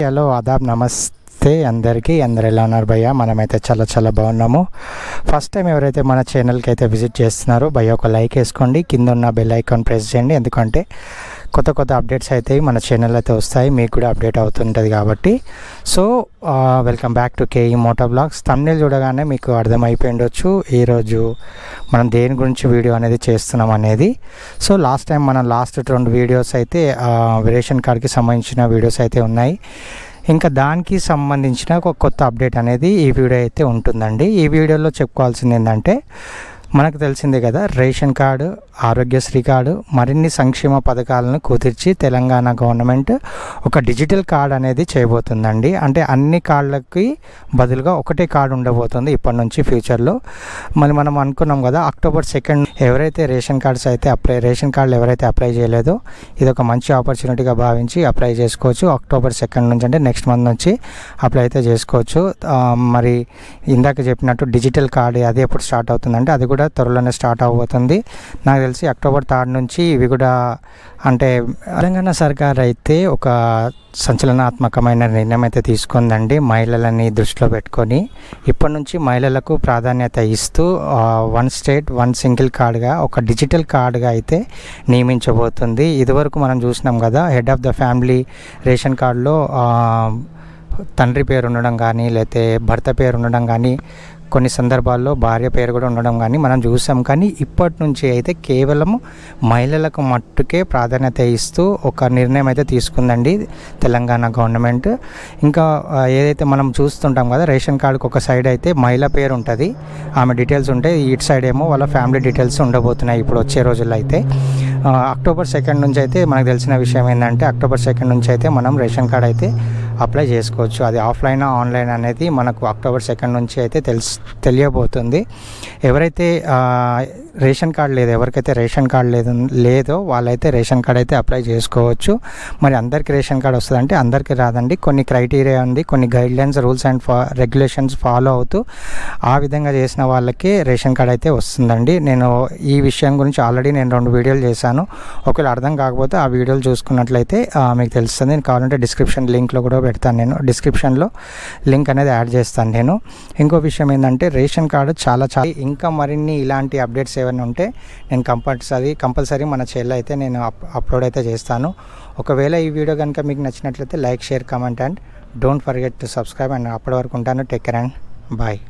Hello Aadab నమస్తే అందరికీ. అందరు ఎలా ఉన్నారు భయ్య? మనమైతే చాలా బాగున్నాము. ఫస్ట్ టైం ఎవరైతే మన ఛానల్కి అయితే విజిట్ చేస్తున్నారో భయ్య ఒక లైక్ వేసుకోండి, కింద ఉన్న బెల్ ఐకాన్ ప్రెస్ చేయండి. ఎందుకంటే కొత్త అప్డేట్స్ అయితే మన ఛానల్ అయితే వస్తాయి, మీకు కూడా అప్డేట్ అవుతుంటుంది కాబట్టి. So welcome back to KE moto blogs. Thumbnail చూడగానే మీకు అర్థమైపోయి ఉండొచ్చు ఈరోజు మనం దేని గురించి వీడియో అనేది చేస్తున్నాం అనేది. సో లాస్ట్ టైం మనం లాస్ట్ 2 వీడియోస్ అయితే రేషన్ కార్డ్కి సంబంధించిన వీడియోస్ అయితే ఉన్నాయి. ఇంకా దానికి సంబంధించిన ఒక కొత్త అప్డేట్ అనేది ఈ వీడియో అయితే ఉంటుందండి. ఈ వీడియోలో చెప్పుకోవాల్సింది ఏంటంటే, మనకు తెలిసిందే కదా, రేషన్ కార్డు, ఆరోగ్యశ్రీ కార్డు, మరిన్ని సంక్షేమ పథకాలను కుదిర్చి తెలంగాణ గవర్నమెంట్ ఒక డిజిటల్ కార్డ్ అనేది చేయబోతుందండి. అంటే అన్ని కార్డులకి బదులుగా ఒకటే కార్డు ఉండబోతుంది ఇప్పటి నుంచి ఫ్యూచర్లో. మరి మనం అనుకున్నాం కదా, October 2 ఎవరైతే రేషన్ కార్డులు ఎవరైతే అప్లై చేయలేదో ఇది ఒక మంచి ఆపర్చునిటీగా భావించి అప్లై చేసుకోవచ్చు. October 2 నుంచి అంటే నెక్స్ట్ మంత్ నుంచి అప్లై అయితే చేసుకోవచ్చు. మరి ఇందాక చెప్పినట్టు డిజిటల్ కార్డు అది ఎప్పుడు స్టార్ట్ అవుతుందంటే అది కూడా త్వరలోనే స్టార్ట్ అవబోతుంది. నాకు తెలిసి October 3 నుంచి ఇవి కూడా, అంటే తెలంగాణ సర్కార్ అయితే ఒక సంచలనాత్మకమైన నిర్ణయం అయితే తీసుకుందండి. మహిళలని దృష్టిలో పెట్టుకొని ఇప్పటి నుంచి మహిళలకు ప్రాధాన్యత ఇస్తూ 1 స్టేట్ 1 సింగిల్ కార్డుగా ఒక డిజిటల్ కార్డుగా అయితే నియమించబోతుంది. ఇదివరకు మనం చూసినాం కదా, head of the family ration కార్డులో తండ్రి పేరు ఉండడం కానీ, లేకపోతే భర్త పేరు ఉండడం కానీ, కొన్ని సందర్భాల్లో భార్య పేరు కూడా ఉండడం కానీ మనం చూసాం. కానీ ఇప్పటి నుంచి అయితే కేవలం మహిళలకు మట్టుకే ప్రాధాన్యత ఇస్తూ ఒక నిర్ణయం అయితే తీసుకుందండి తెలంగాణ గవర్నమెంట్. ఇంకా ఏదైతే మనం చూస్తుంటాం కదా, రేషన్ కార్డుకి ఒక సైడ్ అయితే మహిళ పేరు ఉంటుంది, ఆమె డీటెయిల్స్ ఉంటాయి, ఇటు సైడ్ ఏమో వాళ్ళ ఫ్యామిలీ డీటెయిల్స్ ఉండబోతున్నాయి ఇప్పుడు వచ్చే రోజుల్లో అయితే. October 2 నుంచి అయితే మనకు తెలిసిన విషయం ఏంటంటే, October 2 నుంచి అయితే మనం రేషన్ కార్డ్ అయితే అప్లై చేసుకోవచ్చు. అది ఆఫ్లైన్ ఆన్లైన్ అనేది మనకు October 2 నుంచి అయితే తెలియబోతుంది. ఎవరైతే రేషన్ కార్డ్ లేదు, ఎవరికైతే రేషన్ కార్డ్ లేదో వాళ్ళైతే రేషన్ కార్డ్ అయితే అప్లై చేసుకోవచ్చు. మరి అందరికీ రేషన్ కార్డ్ వస్తుందంటే అందరికీ రాదండి. కొన్ని క్రైటీరియా ఉంది, కొన్ని guidelines, rules and regulations follow అవుతూ ఆ విధంగా చేసిన వాళ్ళకే రేషన్ కార్డ్ అయితే వస్తుందండి. నేను ఈ విషయం గురించి ఆల్రెడీ 2 వీడియోలు చేశాను. ఒకవేళ అర్థం కాకపోతే ఆ వీడియోలు చూసుకున్నట్లయితే మీకు తెలుస్తుంది. నేను కావాలంటే డిస్క్రిప్షన్ లింక్లో కూడా పెడతాను, నేను డిస్క్రిప్షన్లో లింక్ అనేది యాడ్ చేస్తాను నేను. ఇంకో విషయం ఏంటంటే, రేషన్ కార్డు చాలా ఇంకా మరిన్ని ఇలాంటి అప్డేట్స్ ఏమైనా ఉంటే నేను కంపల్సరీ మన ఛానల్లో అయితే నేను అప్లోడ్ అయితే చేస్తాను. ఒకవేళ ఈ వీడియో కనుక మీకు నచ్చినట్లయితే like, share, comment and don't forget to subscribe. And అప్పటి వరకు ఉంటాను. Take care and bye.